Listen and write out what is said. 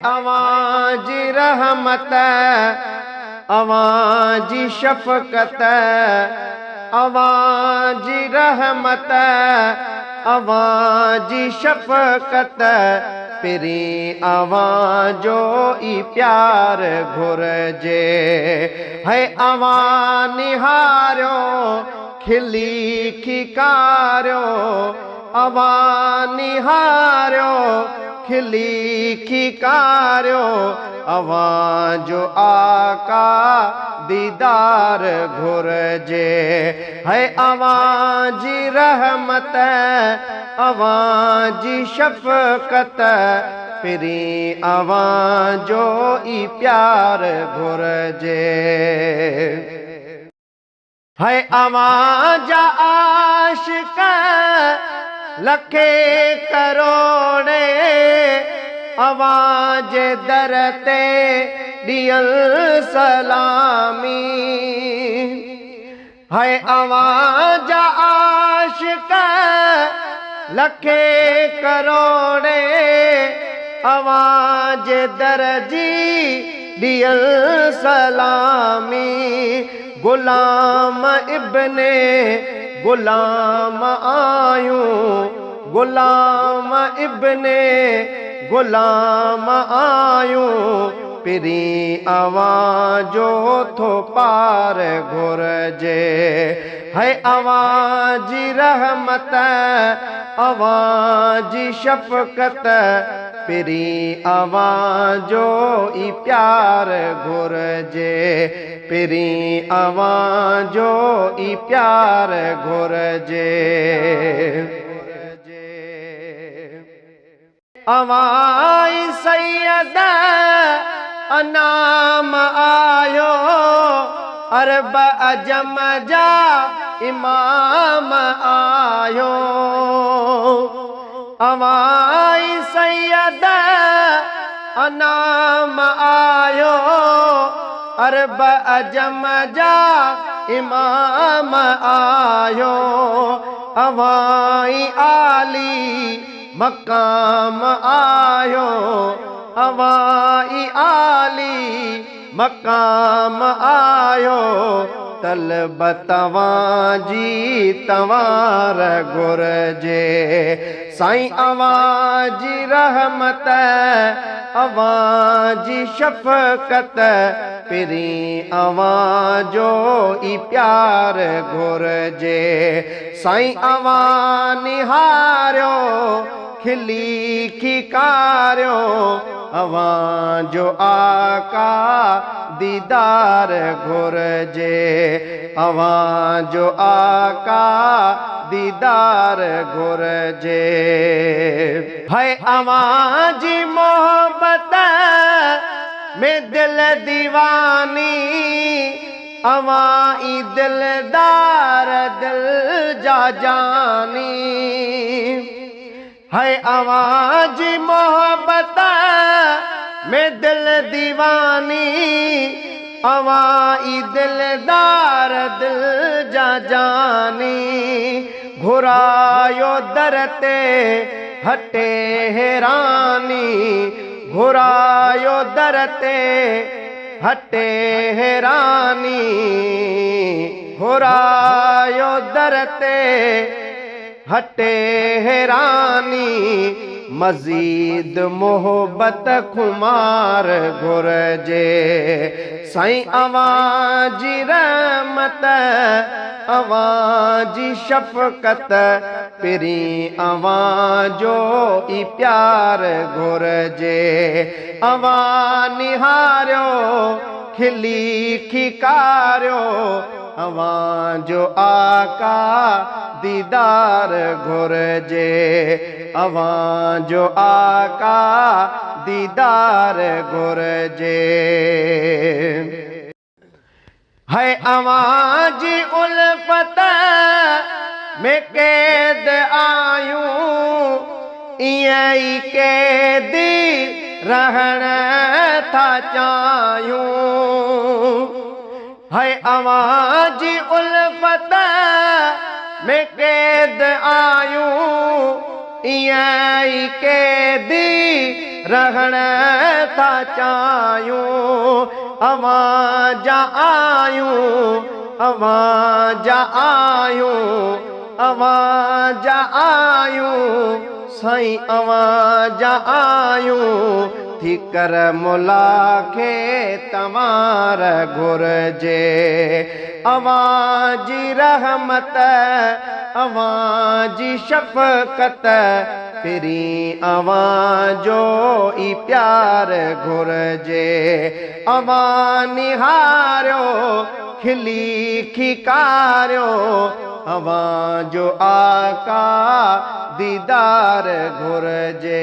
अवां जी रहमत, अवां जी शफ़क़त, अवां जी रहमत, अवां जी शफ़क़त, पिरी अवां जो ई प्यार घुरजे। है अवां निहारियो खिली खिकारियो, अवां निहारियो खिली खिकारियो, अवां जो आका दीदार घुरजे। है अवां जी रहमत, अवां जी शफ़क़त, पिरी अवां जो ई प्यार घुरजे। है अवां जा आशिक़ लखे करोड़े, अवां जे दर ते ॾियल सलामी। है अवां जा आशिक़ लखे करोड़े, अवां जे दर जी ॾियल सलामी। गुलाम इब्ने गुलाम आयूं, गुलाम इब्ने गुलाम आयूं, पिरी अवां जो थो पार घुरजे। है अवां जी रहमत, अवां जी शफ़क़त, पिरी अवां जो ई प्यार घुरजे। पिरी अवां जो ई प्यार घुरजे। अवां ई सैयद अनाम आयो, अरब अजम जा इमाम आयो। अवां ई सैयद अनाम आयो, अरब अजम जा इमाम आयो। अवां ई आली मकाम आयो, अवां ई आली मकाम आयो। तलब तवां जी तवार घुरजे। साईं अवां जी रहमत, अवां जी शफ़क़त, पिरी अवां जो ई प्यार घुरजे। साईं अवां निहारियो खिली खिकारियो, अवां जो आका दीदार घुरजे। अवां जो आका दीदार घुरजे। है अवां जी मोहब्बत में दिल दीवानी, अवां ई दिलदार दिल जा जानी। है अवां जी मोहब्बत में दिल दीवानी, अवां ई दिलदार दिल जा जानी। घुरायो दर ते हटे हैरानी, घुरायो दर ते हटे हैरानी। घुरायो दर ते हटे हैरानी, मजीद मोहब्बत खुमार घुरजे। साईं अवां जी रहमत, अवां जी शफ़क़त, पिरी अवां जो ई प्यार घुरजे। अवां निहारियो खिली खिकारियो, अवां जो आका दीदार घुरजे। अवां जो आका दीदार घुरजे। है अवां जी उल्फत में कैद आयूं, इयं ई कैदी रहण था चाहियूं। है अवां जी उल्फत में कैद आयूं, ईअं कैदी रहण था चाहियूं अवां जा आयूं अवां जा आयूं अवां जा आयूं साईं अवां जा आयूं थी कर मुला खे तमार घुरजे अवां जी रहमत अवां जी शफ़क़त फिरी अवां जो ई प्यार घुरजे अवां निहारियो खिली खिकारियो अवां जो आका दीदार घुरजे।